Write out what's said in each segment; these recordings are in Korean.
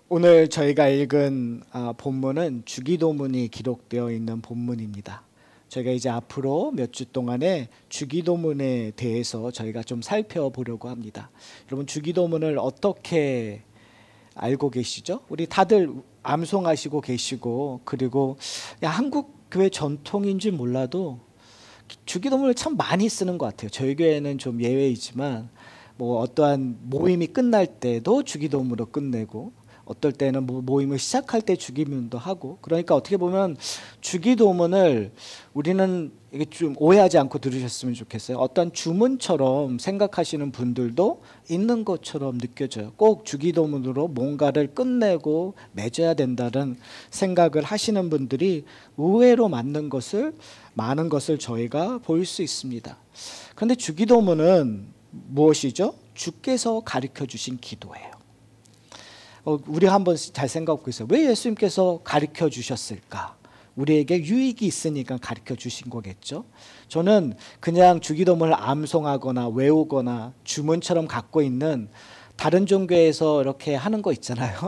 오늘 저희가 읽은 본문은 주기도문이 기록되어 있는 본문입니다. 저희가 이제 앞으로 몇 주 동안에 주기도문에 대해서 저희가 좀 살펴보려고 합니다. 여러분, 주기도문을 어떻게 알고 계시죠? 우리 다들 암송하시고 계시고, 그리고 한국 교회 전통인지 몰라도 주기도문을 참 많이 쓰는 것 같아요. 저희 교회는 좀 예외이지만 뭐 어떠한 모임이 끝날 때도 주기도문으로 끝내고, 어떨 때는 모임을 시작할 때 주기도문도 하고. 그러니까 어떻게 보면 주기도문을 우리는 이게 좀 오해하지 않고 들으셨으면 좋겠어요. 어떤 주문처럼 생각하시는 분들도 있는 것처럼 느껴져요. 꼭 주기도문으로 뭔가를 끝내고 맺어야 된다는 생각을 하시는 분들이 의외로 많은 것을 저희가 볼 수 있습니다. 그런데 주기도문은 무엇이죠? 주께서 가르쳐 주신 기도예요. 우리가 한번 잘 생각해 보세요. 왜 예수님께서 가르쳐 주셨을까? 우리에게 유익이 있으니까 가르쳐 주신 거겠죠. 저는 그냥 주기도문을 암송하거나 외우거나 주문처럼 갖고 있는 다른 종교에서 이렇게 하는 거 있잖아요.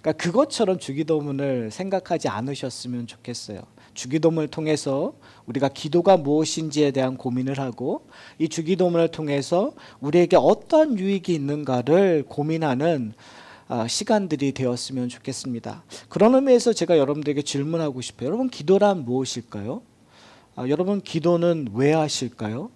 그러니까 그것처럼 주기도문을 생각하지 않으셨으면 좋겠어요. 주기도문을 통해서 우리가 기도가 무엇인지에 대한 고민을 하고, 이 주기도문을 통해서 우리에게 어떤 유익이 있는가를 고민하는 시간들이 되었으면 좋겠습니다. 그런 의미에서 제가 여러분들에게 질문하고 싶어요. 여러분, 기도란 무엇일까요? 여러분, 기도는 왜 하실까요?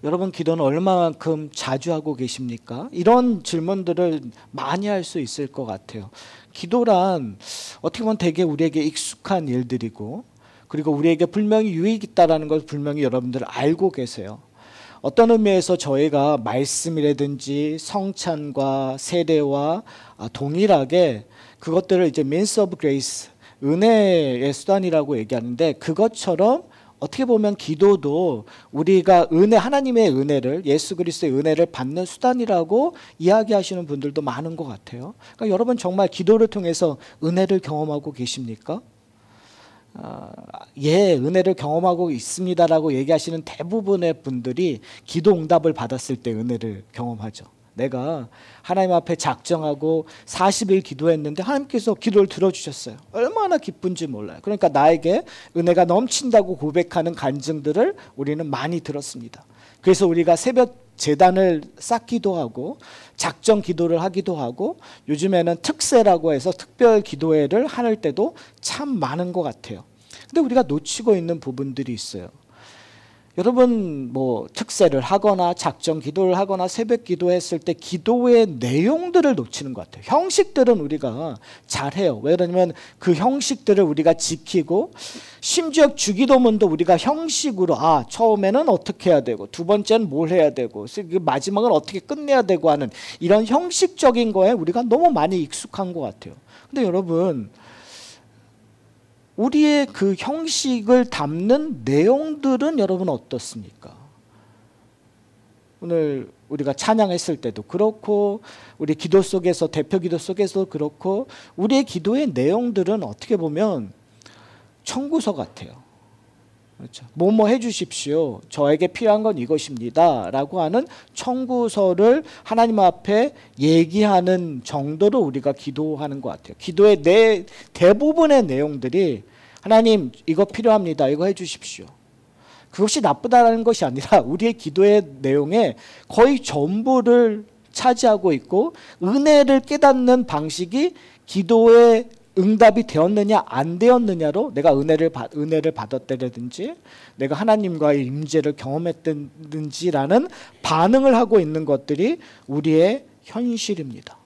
여러분, 기도는 얼마만큼 자주 하고 계십니까? 이런 질문들을 많이 할 수 있을 것 같아요. 기도란 어떻게 보면 되게 우리에게 익숙한 일들이고, 그리고 우리에게 분명히 유익이 있다는 걸 분명히 여러분들 알고 계세요. 어떤 의미에서 저희가 말씀이라든지 성찬과 세례와 동일하게 그것들을 이제 means of grace, 은혜의 수단이라고 얘기하는데, 그것처럼 어떻게 보면 기도도 우리가 하나님의 은혜를, 예수 그리스도의 은혜를 받는 수단이라고 이야기하시는 분들도 많은 것 같아요. 그러니까 여러분, 정말 기도를 통해서 은혜를 경험하고 계십니까? 은혜를 경험하고 있습니다라고 얘기하시는 대부분의 분들이 기도 응답을 받았을 때 은혜를 경험하죠. 내가 하나님 앞에 작정하고 40일 기도했는데 하나님께서 기도를 들어주셨어요. 얼마나 기쁜지 몰라요. 그러니까 나에게 은혜가 넘친다고 고백하는 간증들을 우리는 많이 들었습니다. 그래서 우리가 새벽 제단을 쌓기도 하고 작정 기도를 하기도 하고, 요즘에는 특세라고 해서 특별 기도회를 할 때도 참 많은 것 같아요. 근데 우리가 놓치고 있는 부분들이 있어요. 여러분, 특세를 하거나 작정 기도를 하거나 새벽 기도했을 때 기도의 내용들을 놓치는 것 같아요. 형식들은 우리가 잘해요. 왜냐하면 그 형식들을 우리가 지키고, 심지어 주기도문도 우리가 형식으로 처음에는 어떻게 해야 되고, 두 번째는 뭘 해야 되고, 마지막은 어떻게 끝내야 되고 하는 이런 형식적인 거에 우리가 너무 많이 익숙한 것 같아요. 근데 여러분, 우리의 그 형식을 담는 내용들은 여러분 어떻습니까? 오늘 우리가 찬양했을 때도 그렇고, 우리 기도 속에서, 대표 기도 속에서 그렇고, 우리의 기도의 내용들은 어떻게 보면 청구서 같아요. 그렇죠. 뭐뭐 해주십시오. 저에게 필요한 건 이것입니다. 라고 하는 청구서를 하나님 앞에 얘기하는 정도로 우리가 기도하는 것 같아요. 기도의 대부분의 내용들이 하나님 이거 필요합니다. 이거 해주십시오. 그것이 나쁘다는 것이 아니라 우리의 기도의 내용에 거의 전부를 차지하고 있고, 은혜를 깨닫는 방식이 기도의 응답이 되었느냐 안 되었느냐로 내가 은혜를 받았다든지 내가 하나님과의 임재를 경험했든지라는 반응을 하고 있는 것들이 우리의 현실입니다.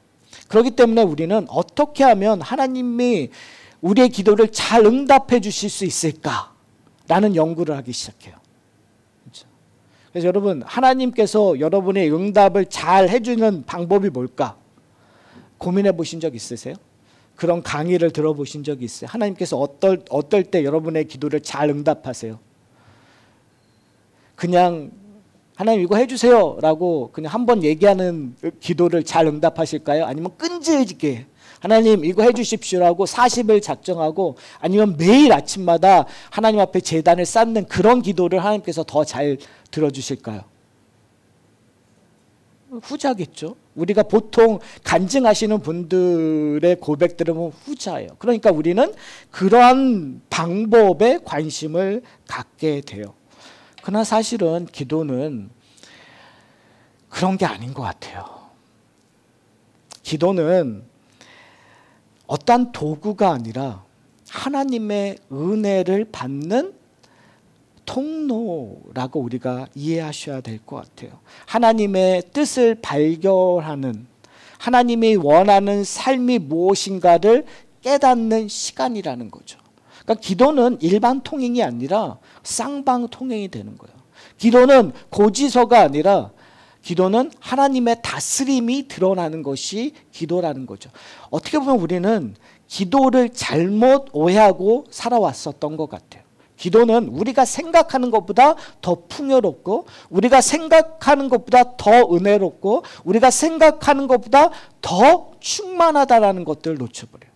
그렇기 때문에 우리는 어떻게 하면 하나님이 우리의 기도를 잘 응답해 주실 수 있을까라는 연구를 하기 시작해요. 그렇죠? 그래서 여러분, 하나님께서 여러분의 응답을 잘 해주는 방법이 뭘까? 고민해 보신 적 있으세요? 그런 강의를 들어보신 적이 있어요? 하나님께서 어떨 때 여러분의 기도를 잘 응답하세요? 그냥 하나님 이거 해주세요 라고 그냥 한번 얘기하는 기도를 잘 응답하실까요? 아니면 끈질기게 하나님 이거 해주십시오라고 40일 작정하고, 아니면 매일 아침마다 하나님 앞에 제단을 쌓는 그런 기도를 하나님께서 더 잘 들어주실까요? 후자겠죠. 우리가 보통 간증하시는 분들의 고백 들으면 후자예요. 그러니까 우리는 그러한 방법에 관심을 갖게 돼요. 그러나 사실은 기도는 그런 게 아닌 것 같아요. 기도는 어떠한 도구가 아니라 하나님의 은혜를 받는 통로라고 우리가 이해하셔야 될 것 같아요. 하나님의 뜻을 발견하는, 하나님이 원하는 삶이 무엇인가를 깨닫는 시간이라는 거죠. 그러니까 기도는 일반 통행이 아니라 쌍방 통행이 되는 거예요. 기도는 고지서가 아니라 기도는 하나님의 다스림이 드러나는 것이 기도라는 거죠. 어떻게 보면 우리는 기도를 잘못 오해하고 살아왔었던 것 같아요. 기도는 우리가 생각하는 것보다 더 풍요롭고, 우리가 생각하는 것보다 더 은혜롭고, 우리가 생각하는 것보다 더 충만하다라는 것들을 놓쳐버려요.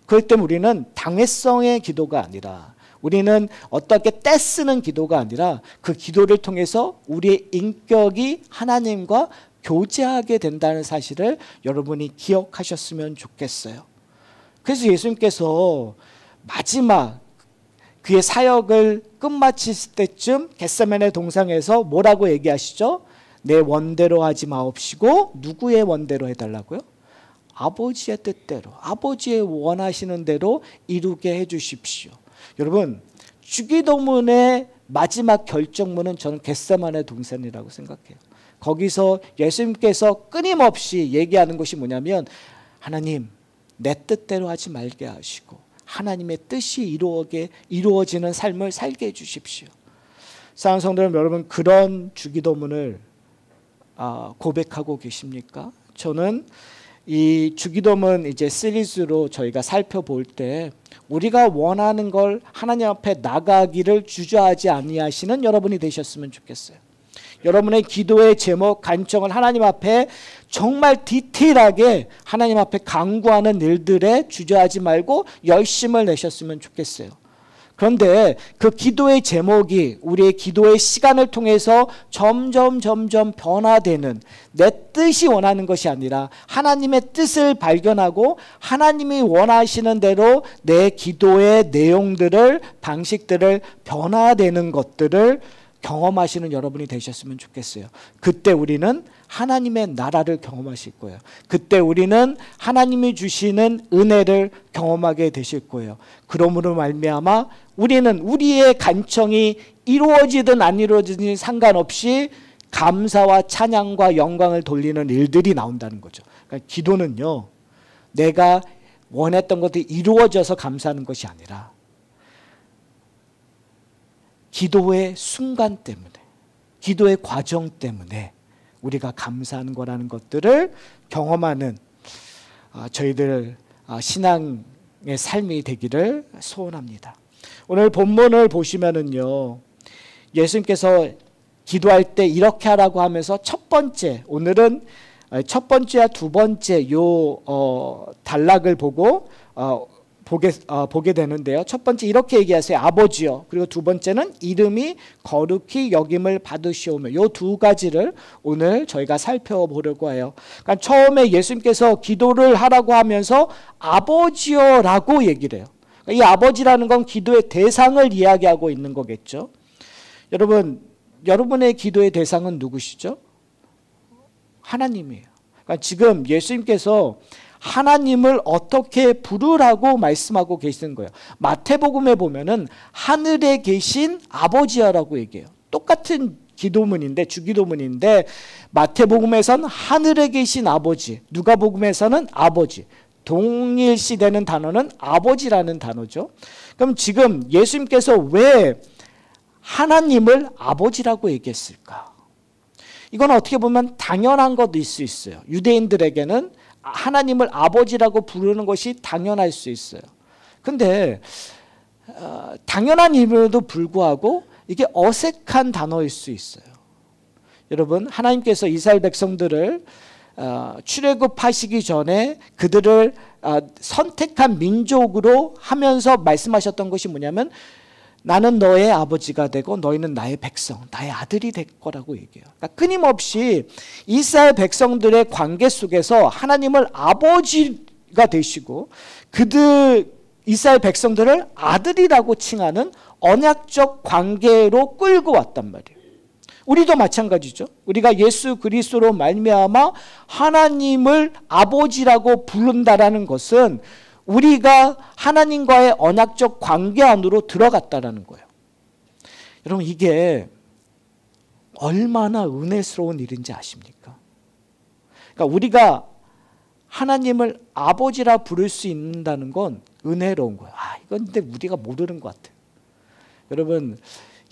그렇기 때문에 우리는 당회성의 기도가 아니라, 우리는 어떻게 떼쓰는 기도가 아니라 그 기도를 통해서 우리의 인격이 하나님과 교제하게 된다는 사실을 여러분이 기억하셨으면 좋겠어요. 그래서 예수님께서 마지막 그의 사역을 끝마칠 때쯤 겟세마네 동상에서 뭐라고 얘기하시죠? 내 원대로 하지 마옵시고 누구의 원대로 해달라고요? 아버지의 뜻대로, 아버지의 원하시는 대로 이루게 해주십시오. 여러분, 주기도문의 마지막 결정문은 저는 겟세마네 동산이라고 생각해요. 거기서 예수님께서 끊임없이 얘기하는 것이 뭐냐면, 하나님 내 뜻대로 하지 말게 하시고 하나님의 뜻이 이루어지는 삶을 살게 해주십시오. 사랑하는 성도 여러분, 그런 주기도문을 고백하고 계십니까? 저는 이 주기도문 이제 시리즈로 저희가 살펴볼 때 우리가 원하는 걸 하나님 앞에 나가기를 주저하지 아니하시는 여러분이 되셨으면 좋겠어요. 여러분의 기도의 제목, 간청을 하나님 앞에 정말 디테일하게 하나님 앞에 간구하는 일들에 주저하지 말고 열심을 내셨으면 좋겠어요. 그런데 그 기도의 제목이 우리의 기도의 시간을 통해서 점점 변화되는, 내 뜻이 원하는 것이 아니라 하나님의 뜻을 발견하고 하나님이 원하시는 대로 내 기도의 내용들을, 방식들을 변화되는 것들을 경험하시는 여러분이 되셨으면 좋겠어요. 그때 우리는 하나님의 나라를 경험하실 거예요. 그때 우리는 하나님이 주시는 은혜를 경험하게 되실 거예요. 그러므로 말미암아 우리는 우리의 간청이 이루어지든 안 이루어지든 상관없이 감사와 찬양과 영광을 돌리는 일들이 나온다는 거죠. 그러니까 기도는요, 내가 원했던 것들이 이루어져서 감사하는 것이 아니라 기도의 순간 때문에, 기도의 과정 때문에 우리가 감사하는 거라는 것들을 경험하는 저희들 신앙의 삶이 되기를 소원합니다. 오늘 본문을 보시면은요, 예수님께서 기도할 때 이렇게 하라고 하면서 첫 번째, 오늘은 첫 번째와 두 번째 단락을 보게 되는데요. 첫 번째 이렇게 얘기하세요. 아버지요. 그리고 두 번째는 이름이 거룩히 여김을 받으시오며. 이 두 가지를 오늘 저희가 살펴보려고 해요. 그러니까 처음에 예수님께서 기도를 하라고 하면서 아버지요라고 얘기를 해요. 이 아버지라는 건 기도의 대상을 이야기하고 있는 거겠죠. 여러분의 기도의 대상은 누구시죠? 하나님이에요. 그러니까 지금 예수님께서 하나님을 어떻게 부르라고 말씀하고 계시는 거예요. 마태복음에 보면은 하늘에 계신 아버지야라고 얘기해요. 똑같은 기도문인데, 주기도문인데 마태복음에서는 하늘에 계신 아버지, 누가복음에서는 아버지, 동일시되는 단어는 아버지라는 단어죠. 그럼 지금 예수님께서 왜 하나님을 아버지라고 얘기했을까? 이건 어떻게 보면 당연한 것일 수 있어요. 유대인들에게는 하나님을 아버지라고 부르는 것이 당연할 수 있어요. 근데 당연한 이유에도 불구하고 이게 어색한 단어일 수 있어요. 여러분, 하나님께서 이스라엘 백성들을 출애굽하시기 전에 그들을 선택한 민족으로 하면서 말씀하셨던 것이 뭐냐면, 나는 너의 아버지가 되고 너희는 나의 백성, 나의 아들이 될 거라고 얘기해요. 그러니까 끊임없이 이스라엘 백성들의 관계 속에서 하나님을 아버지가 되시고 그들 이스라엘 백성들을 아들이라고 칭하는 언약적 관계로 끌고 왔단 말이에요. 우리도 마찬가지죠. 우리가 예수 그리스도로 말미암아 하나님을 아버지라고 부른다라는 것은 우리가 하나님과의 언약적 관계 안으로 들어갔다라는 거예요. 여러분, 이게 얼마나 은혜스러운 일인지 아십니까? 그러니까 우리가 하나님을 아버지라 부를 수 있다는 건 은혜로운 거예요. 이건 근데 우리가 모르는 것 같아요. 여러분,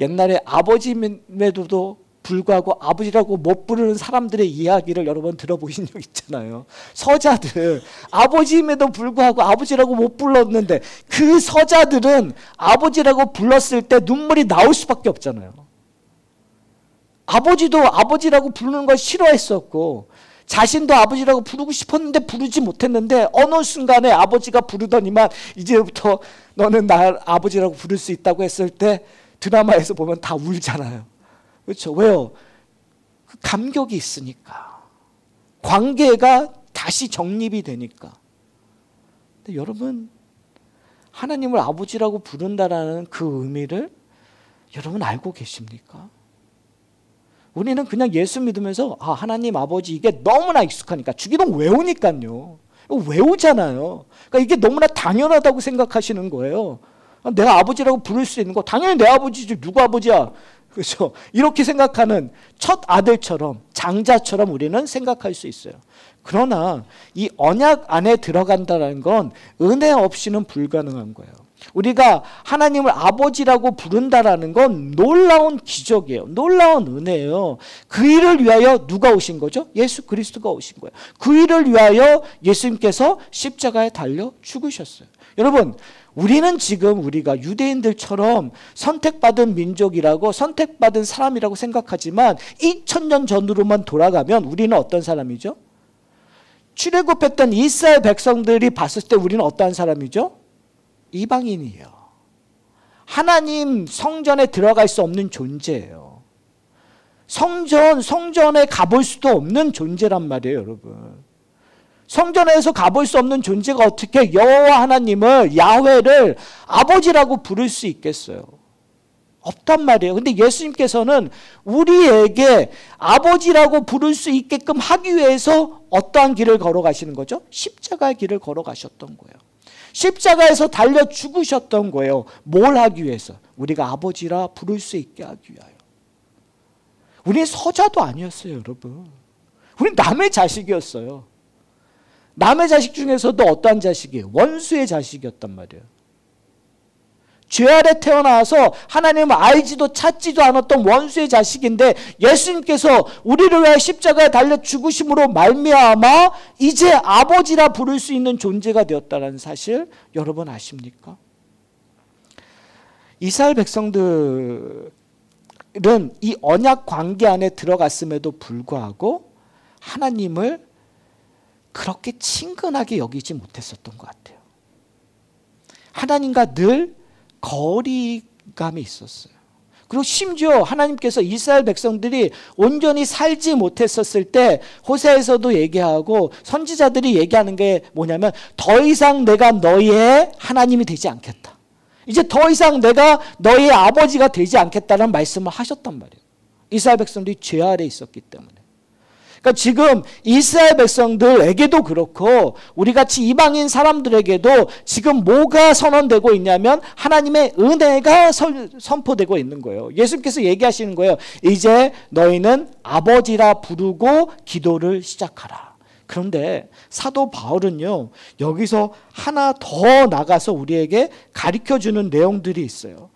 옛날에 아버지임에도 불구하고 아버지라고 못 부르는 사람들의 이야기를 여러분 들어보신 적 있잖아요. 서자들, 아버지임에도 불구하고 아버지라고 못 불렀는데 그 서자들은 아버지라고 불렀을 때 눈물이 나올 수밖에 없잖아요. 아버지도 아버지라고 부르는 걸 싫어했었고 자신도 아버지라고 부르고 싶었는데 부르지 못했는데 어느 순간에 아버지가 부르더니만 이제부터 너는 날 아버지라고 부를 수 있다고 했을 때 드라마에서 보면 다 울잖아요. 그렇죠? 왜요? 그 감격이 있으니까. 관계가 다시 정립이 되니까. 근데 여러분, 하나님을 아버지라고 부른다라는 그 의미를 여러분 알고 계십니까? 우리는 그냥 예수 믿으면서 하나님 아버지 이게 너무나 익숙하니까 주기도 외우니까요. 외우잖아요. 그러니까 이게 너무나 당연하다고 생각하시는 거예요. 내가 아버지라고 부를 수 있는 거 당연히 내 아버지지 누구 아버지야. 그렇죠? 이렇게 생각하는 첫 아들처럼 장자처럼 우리는 생각할 수 있어요. 그러나 이 언약 안에 들어간다는 건 은혜 없이는 불가능한 거예요. 우리가 하나님을 아버지라고 부른다라는 건 놀라운 기적이에요. 놀라운 은혜예요. 그 일을 위하여 누가 오신 거죠? 예수 그리스도가 오신 거예요. 그 일을 위하여 예수님께서 십자가에 달려 죽으셨어요. 여러분, 우리는 지금 우리가 유대인들처럼 선택받은 민족이라고 선택받은 사람이라고 생각하지만 2000년 전으로만 돌아가면 우리는 어떤 사람이죠? 출애굽했던 이스라엘 백성들이 봤을 때 우리는 어떠한 사람이죠? 이방인이에요. 하나님 성전에 들어갈 수 없는 존재예요. 성전에 가볼 수도 없는 존재란 말이에요, 여러분. 성전에서 가볼 수 없는 존재가 어떻게 여호와 하나님을 야훼를 아버지라고 부를 수 있겠어요? 없단 말이에요. 근데 예수님께서는 우리에게 아버지라고 부를 수 있게끔 하기 위해서 어떠한 길을 걸어가시는 거죠? 십자가의 길을 걸어가셨던 거예요. 십자가에서 달려 죽으셨던 거예요. 뭘 하기 위해서? 우리가 아버지라 부를 수 있게 하기 위하여. 우리는 서자도 아니었어요, 여러분. 우리는 남의 자식이었어요. 남의 자식 중에서도 어떠한 자식이에요? 원수의 자식이었단 말이에요. 죄 아래 태어나서 하나님을 알지도 찾지도 않았던 원수의 자식인데 예수님께서 우리를 위해 십자가에 달려 죽으심으로 말미암아 이제 아버지라 부를 수 있는 존재가 되었다는 사실 여러분 아십니까? 이스라엘 백성들은 이 언약 관계 안에 들어갔음에도 불구하고 하나님을 그렇게 친근하게 여기지 못했었던 것 같아요. 하나님과 늘 거리감이 있었어요. 그리고 심지어 하나님께서 이스라엘 백성들이 온전히 살지 못했었을 때 호세아에서도 얘기하고 선지자들이 얘기하는 게 뭐냐면 더 이상 내가 너희의 하나님이 되지 않겠다. 이제 더 이상 내가 너희의 아버지가 되지 않겠다는 말씀을 하셨단 말이에요. 이스라엘 백성들이 죄 아래 있었기 때문에. 그러니까 지금 이스라엘 백성들에게도 그렇고 우리같이 이방인 사람들에게도 지금 뭐가 선언되고 있냐면 하나님의 은혜가 선포되고 있는 거예요. 예수님께서 얘기하시는 거예요. 이제 너희는 아버지라 부르고 기도를 시작하라. 그런데 사도 바울은요, 여기서 하나 더 나가서 우리에게 가르쳐주는 내용들이 있어요.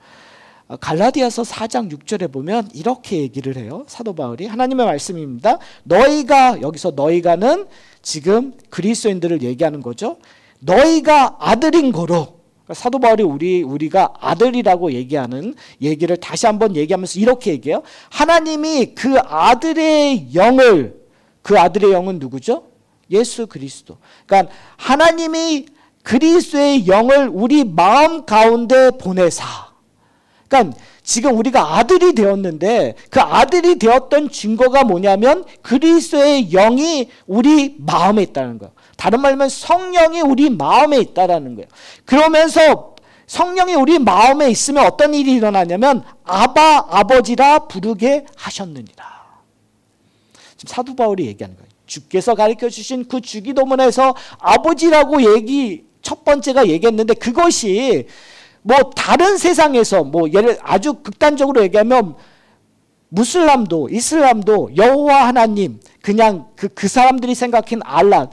갈라디아서 4장 6절에 보면 이렇게 얘기를 해요. 사도 바울이 하나님의 말씀입니다. 너희가, 여기서 너희가는 지금 그리스도인들을 얘기하는 거죠. 너희가 아들인 거로, 사도 바울이 우리가 아들이라고 얘기하는 얘기를 다시 한번 얘기하면서 이렇게 얘기해요. 하나님이 그 아들의 영을, 그 아들의 영은 누구죠? 예수 그리스도. 그러니까 하나님이 그리스도의 영을 우리 마음 가운데 보내사, 그러니까 지금 우리가 아들이 되었는데 그 아들이 되었던 증거가 뭐냐면 그리스도의 영이 우리 마음에 있다는 거예요. 다른 말로 하면 성령이 우리 마음에 있다라는 거예요. 그러면서 성령이 우리 마음에 있으면 어떤 일이 일어나냐면 아바 아버지라 부르게 하셨느니라. 지금 사도 바울이 얘기하는 거예요. 주께서 가르쳐 주신 그 주기도문에서 아버지라고 첫 번째가 얘기했는데 그것이 뭐 다른 세상에서 뭐 예를 아주 극단적으로 얘기하면 무슬람도 이슬람도 여호와 하나님 그냥 그 사람들이 생각한 알라를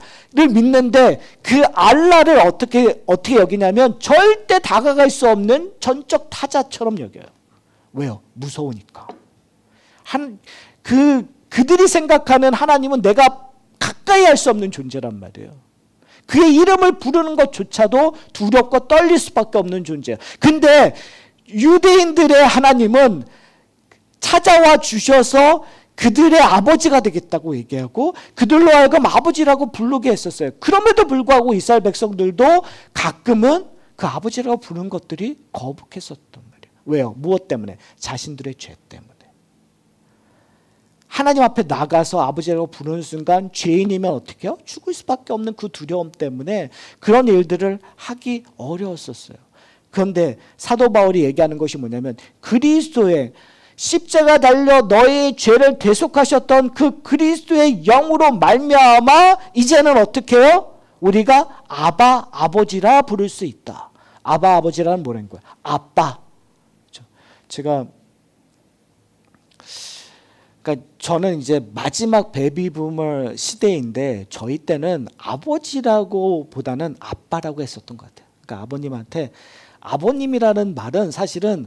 믿는데 그 알라를 어떻게 여기냐면 절대 다가갈 수 없는 전적 타자처럼 여겨요. 왜요? 무서우니까. 그들이 생각하는 하나님은 내가 가까이 할 수 없는 존재란 말이에요. 그의 이름을 부르는 것조차도 두렵고 떨릴 수밖에 없는 존재예요. 근데 유대인들의 하나님은 찾아와 주셔서 그들의 아버지가 되겠다고 얘기하고 그들로 하여금 아버지라고 부르게 했었어요. 그럼에도 불구하고 이스라엘 백성들도 가끔은 그 아버지라고 부르는 것들이 거북했었단 말이에요. 왜요? 무엇 때문에? 자신들의 죄 때문에. 하나님 앞에 나가서 아버지라고 부르는 순간 죄인이면 어떻게 해요? 죽을 수밖에 없는 그 두려움 때문에 그런 일들을 하기 어려웠었어요. 그런데 사도 바울이 얘기하는 것이 뭐냐면 그리스도의 십자가 달려 너의 죄를 대속하셨던 그 그리스도의 영으로 말미암아 이제는 어떻게 해요? 우리가 아바 아버지라 부를 수 있다. 아바 아버지라는 뭐라는 거야? 아빠. 제가 그러니까 저는 이제 마지막 베이비부머 시대인데 저희 때는 아버지라고 보다는 아빠라고 했었던 것 같아요. 그러니까 아버님한테 아버님이라는 말은 사실은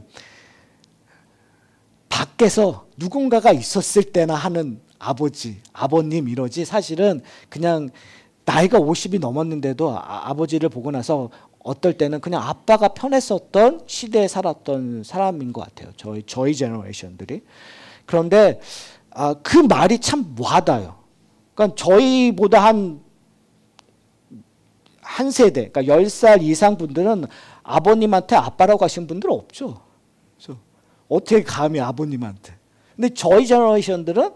밖에서 누군가가 있었을 때나 하는 아버지, 아버님 이러지 사실은 그냥 나이가 50이 넘었는데도 아버지를 보고 나서 어떨 때는 그냥 아빠가 편했었던 시대에 살았던 사람인 것 같아요. 저희 제너레이션들이. 그런데 그 말이 참 와닿아요. 그러니까 저희보다 한 세대, 그러니까 10살 이상 분들은 아버님한테 아빠라고 하시는 분들은 없죠. 그래서 어떻게 감히 아버님한테. 근데 저희 제너레이션들은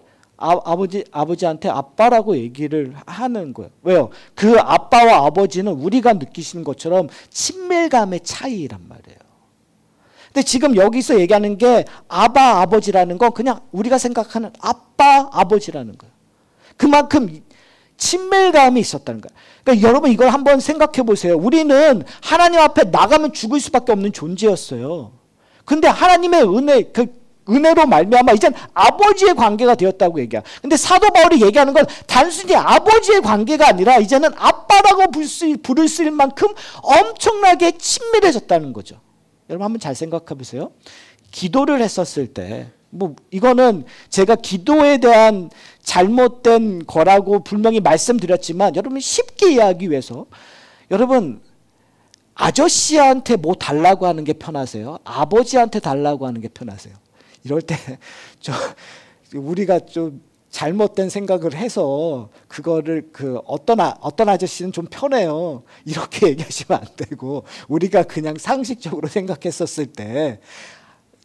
아버지한테 아빠라고 얘기를 하는 거예요. 왜요? 그 아빠와 아버지는 우리가 느끼시는 것처럼 친밀감의 차이란 말이에요. 근데 지금 여기서 얘기하는 게 아바 아버지라는 건 그냥 우리가 생각하는 아빠 아버지라는 거예요. 그만큼 친밀감이 있었다는 거예요. 그러니까 여러분 이걸 한번 생각해 보세요. 우리는 하나님 앞에 나가면 죽을 수밖에 없는 존재였어요. 근데 하나님의 은혜로 말미암아 이젠 아버지의 관계가 되었다고 얘기해요. 근데 사도 바울이 얘기하는 건 단순히 아버지의 관계가 아니라 이제는 아빠라고 부를 수 있을 만큼 엄청나게 친밀해졌다는 거죠. 여러분 한번 잘 생각해 보세요. 기도를 했었을 때 뭐 이거는 제가 기도에 대한 잘못된 거라고 분명히 말씀드렸지만 여러분 쉽게 이해하기 위해서 여러분 아저씨한테 뭐 달라고 하는 게 편하세요? 아버지한테 달라고 하는 게 편하세요? 이럴 때 우리가 좀 잘못된 생각을 해서 그거를 어떤 아저씨는 좀 편해요. 이렇게 얘기하시면 안 되고 우리가 그냥 상식적으로 생각했었을 때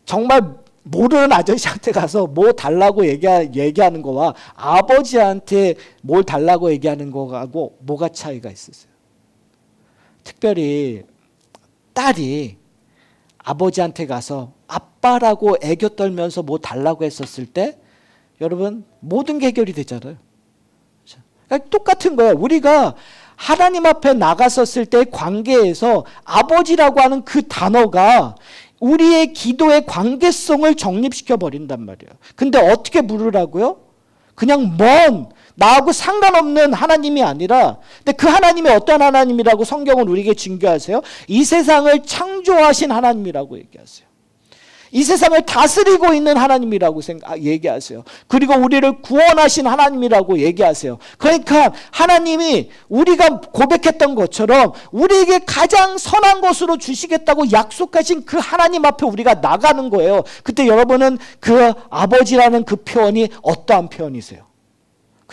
정말 모르는 아저씨한테 가서 뭐 달라고 얘기하는 거와 아버지한테 뭘 달라고 얘기하는 거하고 뭐가 차이가 있으세요? 특별히 딸이 아버지한테 가서 아빠라고 애교 떨면서 뭐 달라고 했었을 때 여러분 모든 게 해결이 되잖아요. 그러니까 똑같은 거예요. 우리가 하나님 앞에 나갔었을 때 관계에서 아버지라고 하는 그 단어가 우리의 기도의 관계성을 정립시켜 버린단 말이에요. 근데 어떻게 부르라고요? 그냥 먼 나하고 상관없는 하나님이 아니라 근데 그 하나님이 어떤 하나님이라고 성경은 우리에게 증거하세요? 이 세상을 창조하신 하나님이라고 얘기하세요. 이 세상을 다스리고 있는 하나님이라고 얘기하세요. 그리고 우리를 구원하신 하나님이라고 얘기하세요. 그러니까 하나님이 우리가 고백했던 것처럼 우리에게 가장 선한 것으로 주시겠다고 약속하신 그 하나님 앞에 우리가 나가는 거예요. 그때 여러분은 그 아버지라는 그 표현이 어떠한 표현이세요?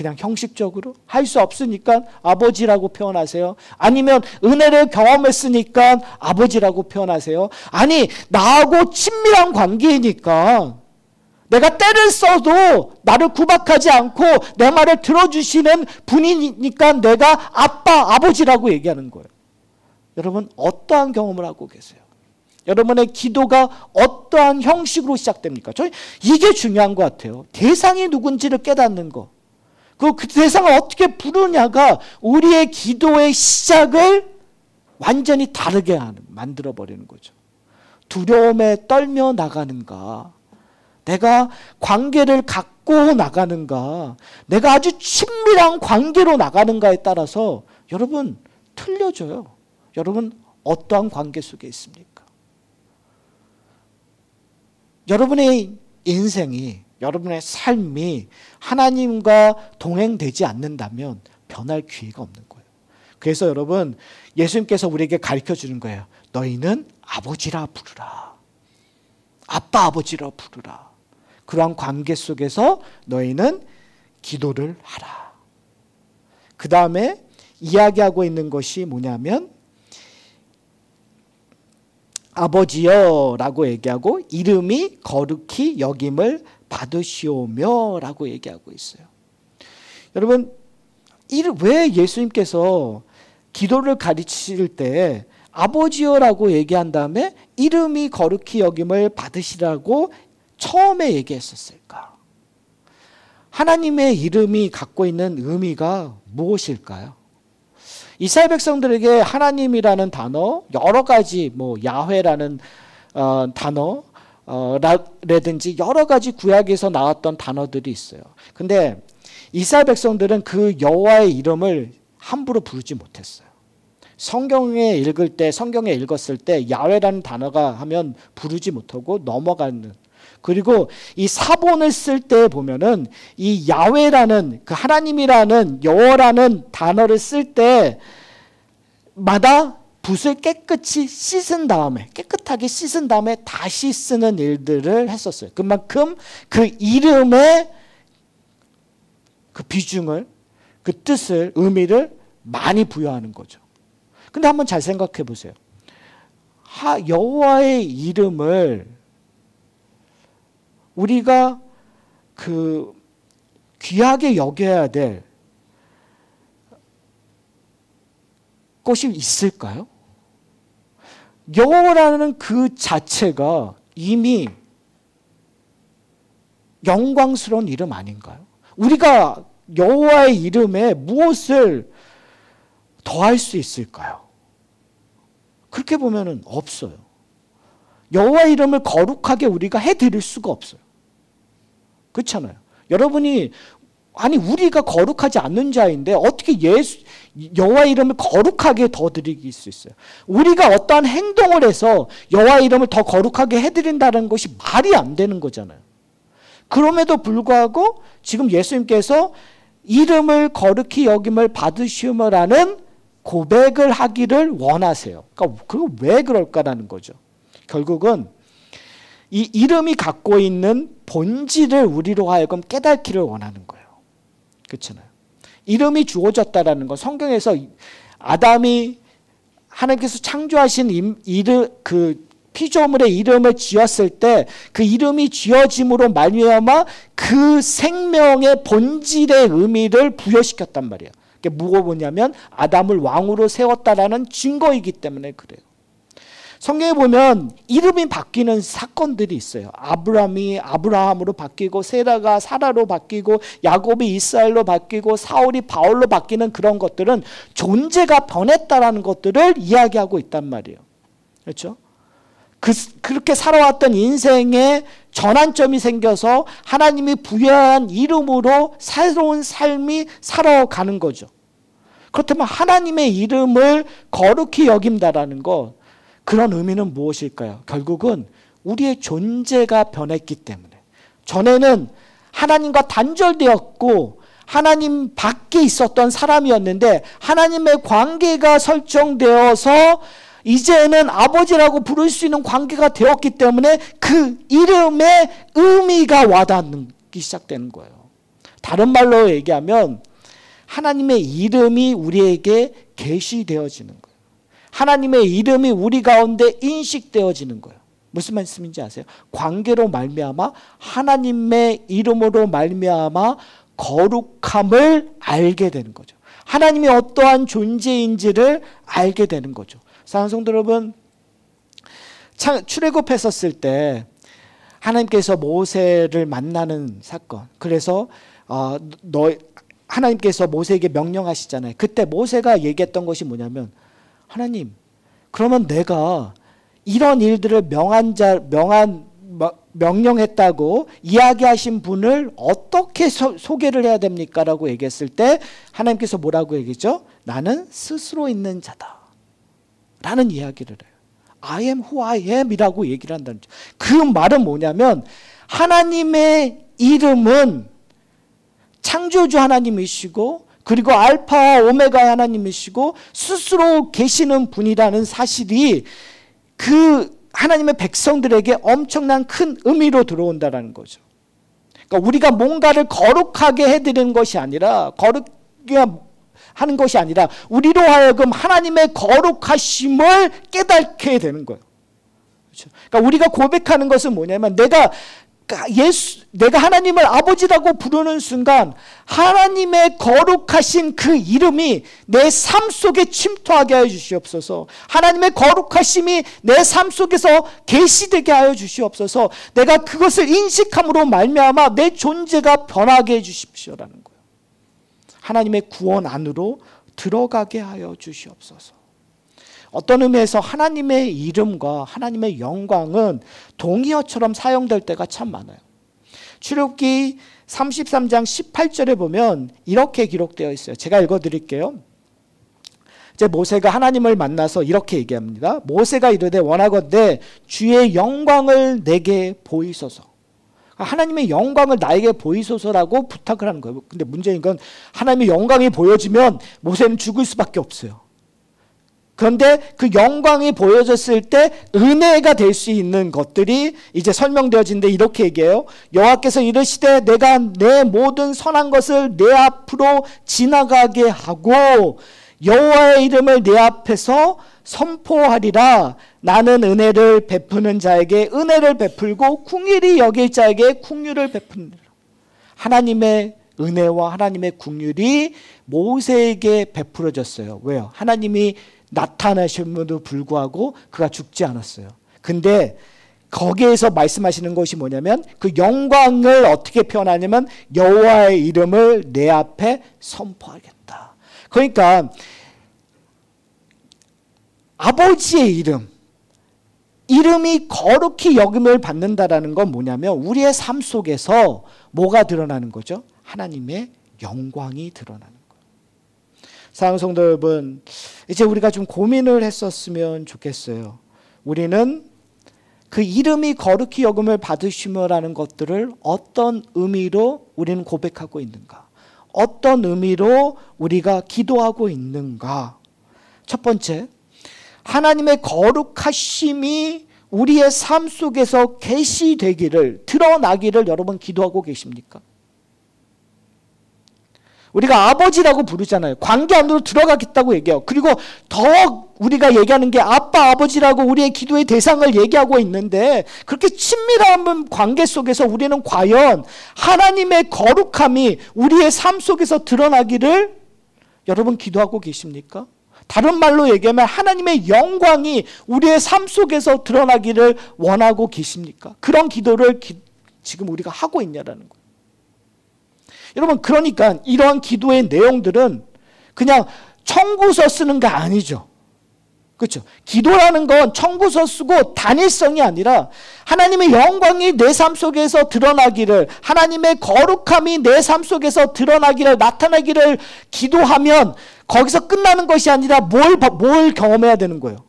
그냥 형식적으로 할 수 없으니까 아버지라고 표현하세요. 아니면 은혜를 경험했으니까 아버지라고 표현하세요. 아니, 나하고 친밀한 관계이니까 내가 때를 써도 나를 구박하지 않고 내 말을 들어주시는 분이니까 내가 아빠, 아버지라고 얘기하는 거예요. 여러분, 어떠한 경험을 하고 계세요? 여러분의 기도가 어떠한 형식으로 시작됩니까? 이게 중요한 것 같아요. 대상이 누군지를 깨닫는 거. 그 대상을 어떻게 부르냐가 우리의 기도의 시작을 완전히 다르게 만들어버리는 거죠. 두려움에 떨며 나가는가? 내가 관계를 갖고 나가는가? 내가 아주 친밀한 관계로 나가는가에 따라서 여러분 틀려져요. 여러분 어떠한 관계 속에 있습니까? 여러분의 인생이, 여러분의 삶이 하나님과 동행되지 않는다면 변할 기회가 없는 거예요. 그래서 여러분, 예수님께서 우리에게 가르쳐 주는 거예요. 너희는 아버지라 부르라. 아빠, 아버지라 부르라. 그러한 관계 속에서 너희는 기도를 하라. 그 다음에 이야기하고 있는 것이 뭐냐면 아버지여 라고 얘기하고 이름이 거룩히 여김을 받으시오며 라고 얘기하고 있어요. 여러분, 왜 예수님께서 기도를 가르치실 때 아버지여라고 얘기한 다음에 이름이 거룩히 여김을 받으시라고 처음에 얘기했었을까? 하나님의 이름이 갖고 있는 의미가 무엇일까요? 이스라엘 백성들에게 하나님이라는 단어, 여러 가지 야훼라는 단어 라든지 여러 가지 구약에서 나왔던 단어들이 있어요. 근데 이스라엘 백성들은 그 여호와의 이름을 함부로 부르지 못했어요. 성경에 읽었을 때 야훼라는 단어가 하면 부르지 못하고 넘어가는. 그리고 이 사본을 쓸 때 보면은 이 야훼라는 그 하나님이라는 여호와라는 단어를 쓸 때마다 붓을 깨끗하게 씻은 다음에 다시 쓰는 일들을 했었어요. 그만큼 그 이름의 그 비중을, 그 뜻을, 의미를 많이 부여하는 거죠. 근데 한번 잘 생각해 보세요. 여호와의 이름을 우리가 그 귀하게 여겨야 될 것이 있을까요? 여호와라는 그 자체가 이미 영광스러운 이름 아닌가요? 우리가 여호와의 이름에 무엇을 더할 수 있을까요? 그렇게 보면은 없어요. 여호와의 이름을 거룩하게 우리가 해드릴 수가 없어요. 그렇잖아요. 여러분이 우리가 거룩하지 않는 자인데 어떻게 여호와의 이름을 거룩하게 더 드릴 수 있어요? 우리가 어떠한 행동을 해서 여호와의 이름을 더 거룩하게 해드린다는 것이 말이 안 되는 거잖아요. 그럼에도 불구하고 지금 예수님께서 이름을 거룩히 여김을 받으시오라는 고백을 하기를 원하세요. 그러니까 그거 왜 그럴까라는 거죠. 결국은 이 이름이 갖고 있는 본질을 우리로 하여금 깨닫기를 원하는 거예요. 그렇잖아요. 이름이 주어졌다라는 건 성경에서 아담이 하나님께서 창조하신 그 피조물의 이름을 지었을 때 그 이름이 지어짐으로 말미암아 그 생명의 본질의 의미를 부여시켰단 말이에요. 그게 뭐냐면 아담을 왕으로 세웠다라는 증거이기 때문에 그래요. 성경에 보면 이름이 바뀌는 사건들이 있어요. 아브라함이 아브라함으로 바뀌고 세라가 사라로 바뀌고 야곱이 이스라엘로 바뀌고 사울이 바울로 바뀌는 그런 것들은 존재가 변했다라는 것들을 이야기하고 있단 말이에요. 그렇죠? 그렇게 살아왔던 인생에 전환점이 생겨서 하나님이 부여한 이름으로 새로운 삶이 살아가는 거죠. 그렇다면 하나님의 이름을 거룩히 여긴다라는 것, 그런 의미는 무엇일까요? 결국은 우리의 존재가 변했기 때문에, 전에는 하나님과 단절되었고 하나님 밖에 있었던 사람이었는데 하나님의 관계가 설정되어서 이제는 아버지라고 부를 수 있는 관계가 되었기 때문에 그 이름의 의미가 와닿기 시작되는 거예요. 다른 말로 얘기하면 하나님의 이름이 우리에게 계시되어지는 거예요. 하나님의 이름이 우리 가운데 인식되어지는 거예요. 무슨 말씀인지 아세요? 관계로 말미암아 하나님의 이름으로 말미암아 거룩함을 알게 되는 거죠. 하나님이 어떠한 존재인지를 알게 되는 거죠. 사랑하는 성도 여러분, 출애굽했었을 때 하나님께서 모세를 만나는 사건, 그래서 하나님께서 모세에게 명령하시잖아요. 그때 모세가 얘기했던 것이 뭐냐면, 하나님, 그러면 내가 이런 일들을 명령했다고 이야기하신 분을 어떻게 소개를 해야 됩니까? 라고 얘기했을 때 하나님께서 뭐라고 얘기했죠? 나는 스스로 있는 자다 라는 이야기를 해요. I am who I am 이라고 얘기를 한다는 거죠. 그 말은 뭐냐면 하나님의 이름은 창조주 하나님이시고 그리고 알파와 오메가의 하나님이시고 스스로 계시는 분이라는 사실이 그 하나님의 백성들에게 엄청난 큰 의미로 들어온다는 거죠. 그러니까 우리가 뭔가를 거룩하게 해드리는 것이 아니라 거룩하게 하는 것이 아니라 우리로 하여금 하나님의 거룩하심을 깨닫게 되는 거예요. 그렇죠? 그러니까 우리가 고백하는 것은 뭐냐면 내가 하나님을 아버지라고 부르는 순간 하나님의 거룩하신 그 이름이 내 삶 속에 침투하게 하여 주시옵소서. 하나님의 거룩하심이 내 삶 속에서 계시되게 하여 주시옵소서. 내가 그것을 인식함으로 말미암아 내 존재가 변하게 해 주십시오라는 거예요. 하나님의 구원 안으로 들어가게 하여 주시옵소서. 어떤 의미에서 하나님의 이름과 하나님의 영광은 동의어처럼 사용될 때가 참 많아요. 출애굽기 33장 18절에 보면 이렇게 기록되어 있어요. 제가 읽어드릴게요. 이제 모세가 하나님을 만나서 이렇게 얘기합니다. 모세가 이르되 원하건대 주의 영광을 내게 보이소서. 하나님의 영광을 나에게 보이소서라고 부탁을 하는 거예요. 근데 문제인 건 하나님의 영광이 보여지면 모세는 죽을 수밖에 없어요. 그런데 그 영광이 보여졌을 때 은혜가 될 수 있는 것들이 이제 설명되어진데 이렇게 얘기해요. 여호와께서 이르시되 내가 내 모든 선한 것을 내 앞으로 지나가게 하고 여호와의 이름을 내 앞에서 선포하리라. 나는 은혜를 베푸는 자에게 은혜를 베풀고 긍휼히 여길 자에게 긍휼을 베푸니라. 하나님의 은혜와 하나님의 긍휼이 모세에게 베풀어졌어요. 왜요? 하나님이 나타나심에도 불구하고 그가 죽지 않았어요. 근데 거기에서 말씀하시는 것이 뭐냐면 그 영광을 어떻게 표현하냐면 여호와의 이름을 내 앞에 선포하겠다. 그러니까 아버지의 이름이 거룩히 여김을 받는다라는 건 뭐냐면 우리의 삶 속에서 뭐가 드러나는 거죠? 하나님의 영광이 드러나는 거예요. 사랑하는 성도 여러분, 이제 우리가 좀 고민을 했었으면 좋겠어요. 우리는 그 이름이 거룩히 여김을 받으시며라는 것들을 어떤 의미로 우리는 고백하고 있는가? 어떤 의미로 우리가 기도하고 있는가? 첫 번째, 하나님의 거룩하심이 우리의 삶 속에서 계시되기를, 드러나기를 여러분 기도하고 계십니까? 우리가 아버지라고 부르잖아요. 관계 안으로 들어가겠다고 얘기해요. 그리고 더 우리가 얘기하는 게 아빠, 아버지라고 우리의 기도의 대상을 얘기하고 있는데 그렇게 친밀한 관계 속에서 우리는 과연 하나님의 거룩함이 우리의 삶 속에서 드러나기를 여러분 기도하고 계십니까? 다른 말로 얘기하면 하나님의 영광이 우리의 삶 속에서 드러나기를 원하고 계십니까? 그런 기도를 지금 우리가 하고 있냐라는 거예요. 여러분, 그러니까 이러한 기도의 내용들은 그냥 청구서 쓰는 게 아니죠. 그렇죠? 기도라는 건 청구서 쓰고 단일성이 아니라 하나님의 영광이 내 삶 속에서 드러나기를, 하나님의 거룩함이 내 삶 속에서 드러나기를, 나타나기를 기도하면 거기서 끝나는 것이 아니라 뭘 경험해야 되는 거예요?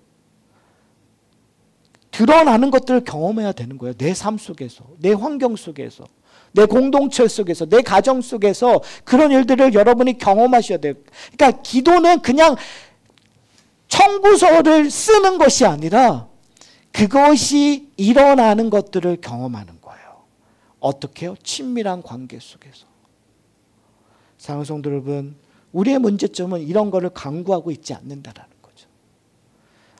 드러나는 것들을 경험해야 되는 거예요. 내 삶 속에서, 내 환경 속에서, 내 공동체 속에서, 내 가정 속에서 그런 일들을 여러분이 경험하셔야 돼요. 그러니까 기도는 그냥 청구서를 쓰는 것이 아니라 그것이 일어나는 것들을 경험하는 거예요. 어떻게 해요? 친밀한 관계 속에서. 사랑하는 성도 여러분, 우리의 문제점은 이런 거를 강구하고 있지 않는다라는 거죠.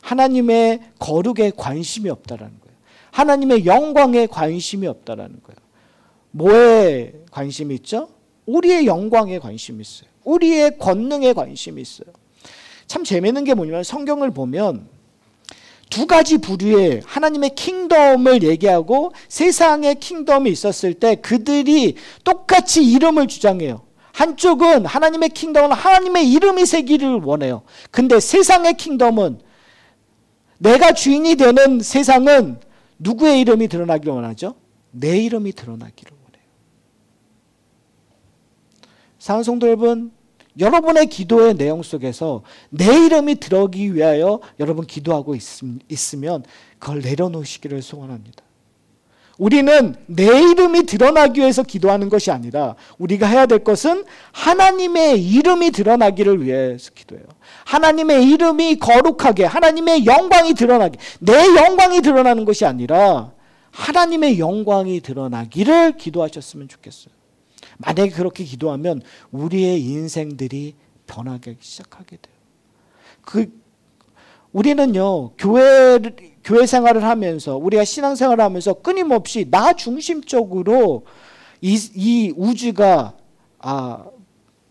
하나님의 거룩에 관심이 없다라는 거예요. 하나님의 영광에 관심이 없다라는 거예요. 뭐에 관심이 있죠? 우리의 영광에 관심이 있어요. 우리의 권능에 관심이 있어요. 참 재미있는 게 뭐냐면 성경을 보면 두 가지 부류의 하나님의 킹덤을 얘기하고 세상의 킹덤이 있었을 때 그들이 똑같이 이름을 주장해요. 한쪽은 하나님의 킹덤은 하나님의 이름이 새기를 원해요. 근데 세상의 킹덤은, 내가 주인이 되는 세상은 누구의 이름이 드러나기를 원하죠? 내 이름이 드러나기를 원해요. 사랑하는 성도 여러분, 여러분의 기도의 내용 속에서 내 이름이 들어오기 위하여 여러분 기도하고 있으면 그걸 내려놓으시기를 소원합니다. 우리는 내 이름이 드러나기 위해서 기도하는 것이 아니라 우리가 해야 될 것은 하나님의 이름이 드러나기를 위해서 기도해요. 하나님의 이름이 거룩하게, 하나님의 영광이 드러나게, 내 영광이 드러나는 것이 아니라 하나님의 영광이 드러나기를 기도하셨으면 좋겠어요. 만약에 그렇게 기도하면 우리의 인생들이 변하기 시작하게 돼요. 우리는요, 교회 생활을 하면서, 우리가 신앙 생활을 하면서 끊임없이 나 중심적으로 이 우주가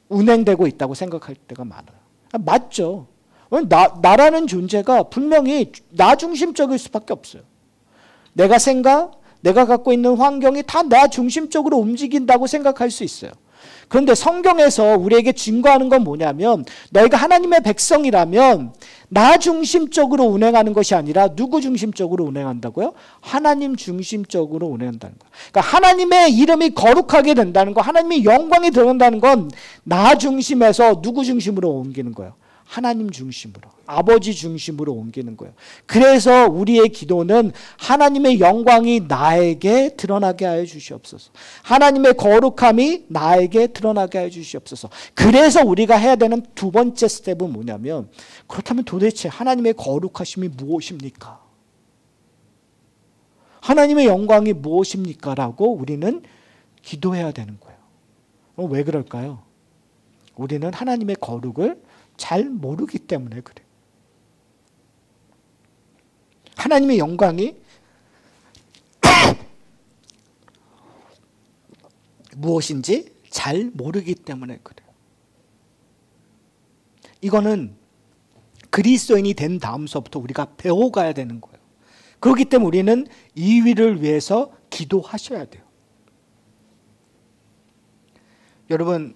운행되고 있다고 생각할 때가 많아요. 맞죠. 나라는 존재가 분명히 나 중심적일 수밖에 없어요. 내가 갖고 있는 환경이 다 나 중심적으로 움직인다고 생각할 수 있어요. 그런데 성경에서 우리에게 증거하는 건 뭐냐면, 너희가 하나님의 백성이라면 나 중심적으로 운행하는 것이 아니라 누구 중심적으로 운행한다고요? 하나님 중심적으로 운행한다는 거예요. 그러니까 하나님의 이름이 거룩하게 된다는 거, 하나님의 영광이 드러난다는 건 나 중심에서 누구 중심으로 옮기는 거예요? 하나님 중심으로, 아버지 중심으로 옮기는 거예요. 그래서 우리의 기도는 하나님의 영광이 나에게 드러나게 하여 주시옵소서. 하나님의 거룩함이 나에게 드러나게 하여 주시옵소서. 그래서 우리가 해야 되는 두 번째 스텝은 뭐냐면, 그렇다면 도대체 하나님의 거룩하심이 무엇입니까? 하나님의 영광이 무엇입니까? 라고 우리는 기도해야 되는 거예요. 왜 그럴까요? 우리는 하나님의 거룩을 잘 모르기 때문에 그래요. 하나님의 영광이 무엇인지 잘 모르기 때문에 그래요. 이거는 그리스도인이 된 다음서부터 우리가 배워가야 되는 거예요. 그렇기 때문에 우리는 이 위를 위해서 기도하셔야 돼요. 여러분,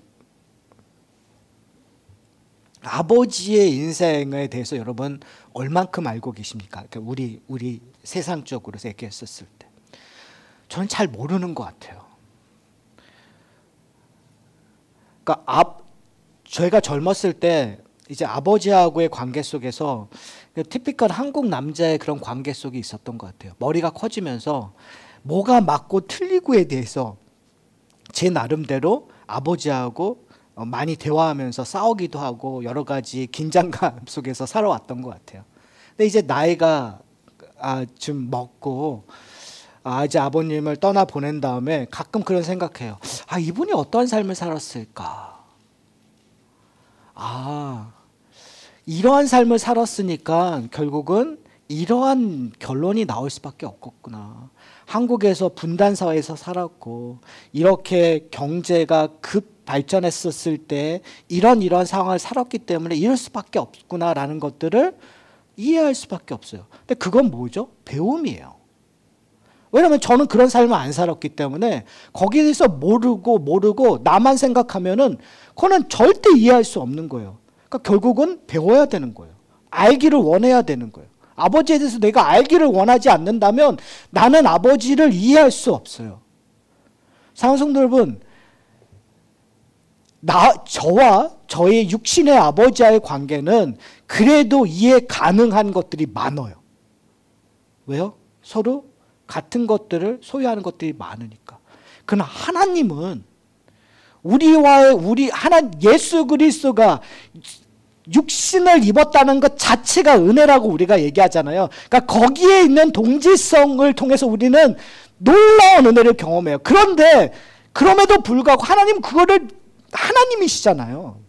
아버지의 인생에 대해서 여러분 얼만큼 알고 계십니까? 그러니까 우리 세상적으로 얘기했었을 때 저는 잘 모르는 것 같아요. 그러니까 저희가 젊었을 때 이제 아버지하고의 관계 속에서 티피컬 한국 남자의 그런 관계 속에 있었던 것 같아요. 머리가 커지면서 뭐가 맞고 틀리고에 대해서 제 나름대로 아버지하고 많이 대화하면서 싸우기도 하고 여러 가지 긴장감 속에서 살아왔던 것 같아요. 근데 이제 나이가 좀 먹고 이제 아버님을 떠나 보낸 다음에 가끔 그런 생각해요. 이분이 어떤 삶을 살았을까? 이러한 삶을 살았으니까 결국은 이러한 결론이 나올 수밖에 없겠구나. 한국에서 분단 사회에서 살았고 이렇게 경제가 급 발전했었을 때 이런 상황을 살았기 때문에 이럴 수밖에 없구나라는 것들을 이해할 수밖에 없어요. 근데 그건 뭐죠? 배움이에요. 왜냐하면 저는 그런 삶을 안 살았기 때문에 거기에 대해서 모르고 나만 생각하면은 그거는 절대 이해할 수 없는 거예요. 그러니까 결국은 배워야 되는 거예요. 알기를 원해야 되는 거예요. 아버지에 대해서 내가 알기를 원하지 않는다면 나는 아버지를 이해할 수 없어요. 사랑하는 성도 여러분, 저와 저의 육신의 아버지와의 관계는 그래도 이해 가능한 것들이 많아요. 왜요? 서로 같은 것들을 소유하는 것들이 많으니까. 그러나 하나님은 예수 그리스도가 육신을 입었다는 것 자체가 은혜라고 우리가 얘기하잖아요. 그러니까 거기에 있는 동질성을 통해서 우리는 놀라운 은혜를 경험해요. 그런데 그럼에도 불구하고 하나님 그거를 하나님이시잖아요.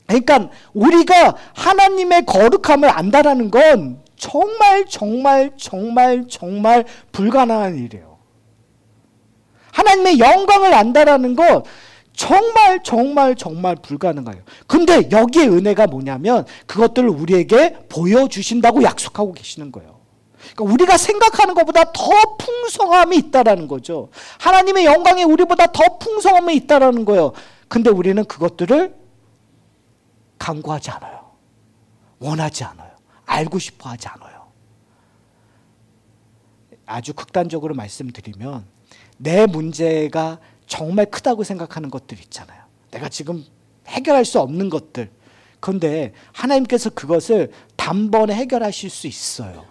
그러니까 우리가 하나님의 거룩함을 안다라는 건 정말 불가능한 일이에요. 하나님의 영광을 안다라는 건 정말 불가능해요. 근데 여기에 은혜가 뭐냐면 그것들을 우리에게 보여주신다고 약속하고 계시는 거예요. 그러니까 우리가 생각하는 것보다 더 풍성함이 있다라는 거죠. 하나님의 영광이 우리보다 더 풍성함이 있다라는 거예요. 근데 우리는 그것들을 간구하지 않아요. 원하지 않아요. 알고 싶어 하지 않아요. 아주 극단적으로 말씀드리면 내 문제가 정말 크다고 생각하는 것들 있잖아요. 내가 지금 해결할 수 없는 것들. 그런데 하나님께서 그것을 단번에 해결하실 수 있어요.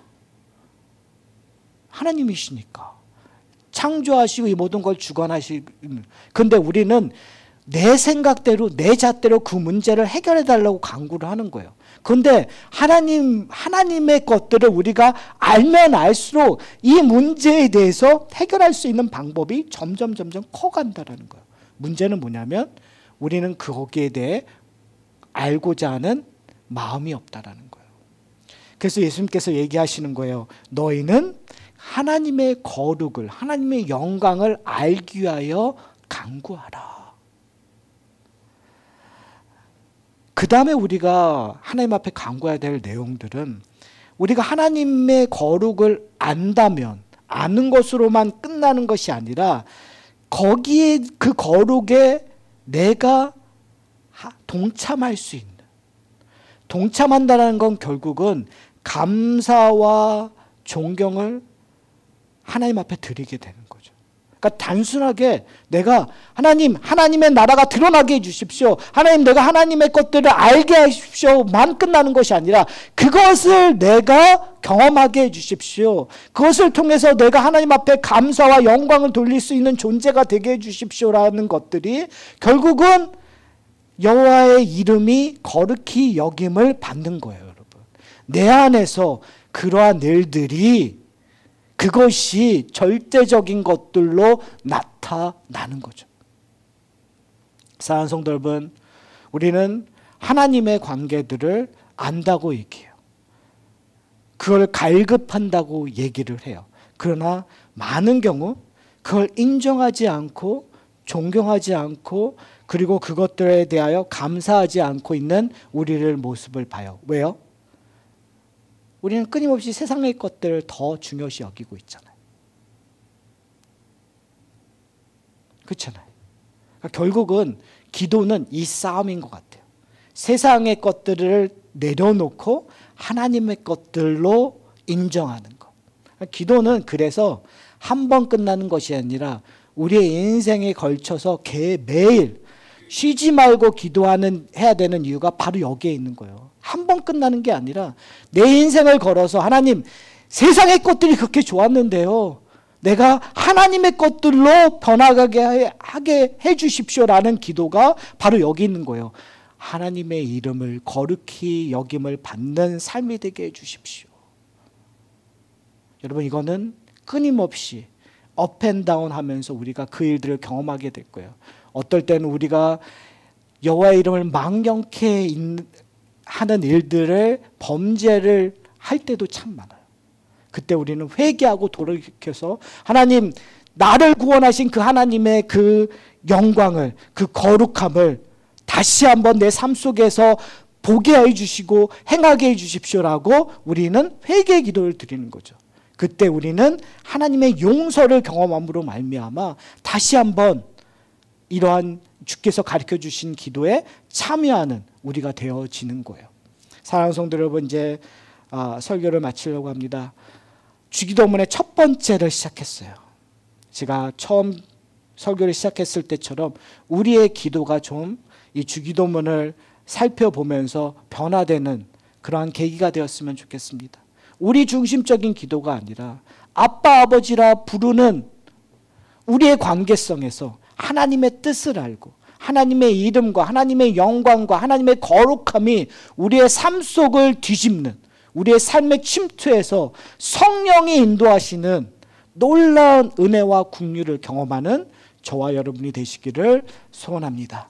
하나님이시니까. 창조하시고 이 모든 걸 주관하시는. 근데 우리는 내 생각대로 내 잣대로 그 문제를 해결해 달라고 간구를 하는 거예요. 그런데 하나님의 것들을 우리가 알면 알수록 이 문제에 대해서 해결할 수 있는 방법이 점점 커간다는 거예요. 문제는 뭐냐면 우리는 거기에 대해 알고자 하는 마음이 없다라는 거예요. 그래서 예수님께서 얘기하시는 거예요. 너희는 하나님의 거룩을, 하나님의 영광을 알기 위하여 간구하라. 그 다음에 우리가 하나님 앞에 간구해야 될 내용들은 우리가 하나님의 거룩을 안다면 아는 것으로만 끝나는 것이 아니라 거기에 그 거룩에 내가 동참할 수 있는, 동참한다는 건 결국은 감사와 존경을 하나님 앞에 드리게 되는 거죠. 그러니까 단순하게 내가 하나님의 나라가 드러나게 해주십시오. 하나님, 내가 하나님의 것들을 알게 하십시오만 끝나는 것이 아니라 그것을 내가 경험하게 해주십시오. 그것을 통해서 내가 하나님 앞에 감사와 영광을 돌릴 수 있는 존재가 되게 해주십시오라는 것들이 결국은 여호와의 이름이 거룩히 여김을 받는 거예요, 여러분. 내 안에서 그러한 일들이 그것이 절대적인 것들로 나타나는 거죠. 사랑하는 성도 여러분, 우리는 하나님의 관계들을 안다고 얘기해요. 그걸 갈급한다고 얘기를 해요. 그러나 많은 경우 그걸 인정하지 않고 존경하지 않고 그리고 그것들에 대하여 감사하지 않고 있는 우리를 모습을 봐요. 왜요? 우리는 끊임없이 세상의 것들을 더 중요시 여기고 있잖아요. 그렇잖아요. 그러니까 결국은 기도는 이 싸움인 것 같아요. 세상의 것들을 내려놓고 하나님의 것들로 인정하는 것. 그러니까 기도는 그래서 한 번 끝나는 것이 아니라 우리의 인생에 걸쳐서 매일 쉬지 말고 해야 되는 이유가 바로 여기에 있는 거예요. 한 번 끝나는 게 아니라 내 인생을 걸어서 하나님, 세상의 것들이 그렇게 좋았는데요. 내가 하나님의 것들로 변화하게 하게 해주십시오라는 기도가 바로 여기 있는 거예요. 하나님의 이름을 거룩히 여김을 받는 삶이 되게 해주십시오. 여러분, 이거는 끊임없이 업앤다운 하면서 우리가 그 일들을 경험하게 될 거예요. 어떨 때는 우리가 여호와의 이름을 망령케 하는 일들을 범죄를 할 때도 참 많아요. 그때 우리는 회개하고 돌이켜서 하나님, 나를 구원하신 그 하나님의 그 영광을, 그 거룩함을 다시 한번 내 삶 속에서 보게 해주시고 행하게 해주십시오라고 우리는 회개의 기도를 드리는 거죠. 그때 우리는 하나님의 용서를 경험함으로 말미암아 다시 한번 이러한 주께서 가르쳐 주신 기도에 참여하는 우리가 되어지는 거예요. 사랑하는 성도 여러분, 이제 설교를 마치려고 합니다. 주기도문의 첫 번째를 시작했어요. 제가 처음 설교를 시작했을 때처럼 우리의 기도가 좀 이 주기도문을 살펴보면서 변화되는 그러한 계기가 되었으면 좋겠습니다. 우리 중심적인 기도가 아니라 아빠, 아버지라 부르는 우리의 관계성에서 하나님의 뜻을 알고 하나님의 이름과 하나님의 영광과 하나님의 거룩함이 우리의 삶 속을 뒤집는, 우리의 삶의 침투에서 성령이 인도하시는 놀라운 은혜와 긍휼을 경험하는 저와 여러분이 되시기를 소원합니다.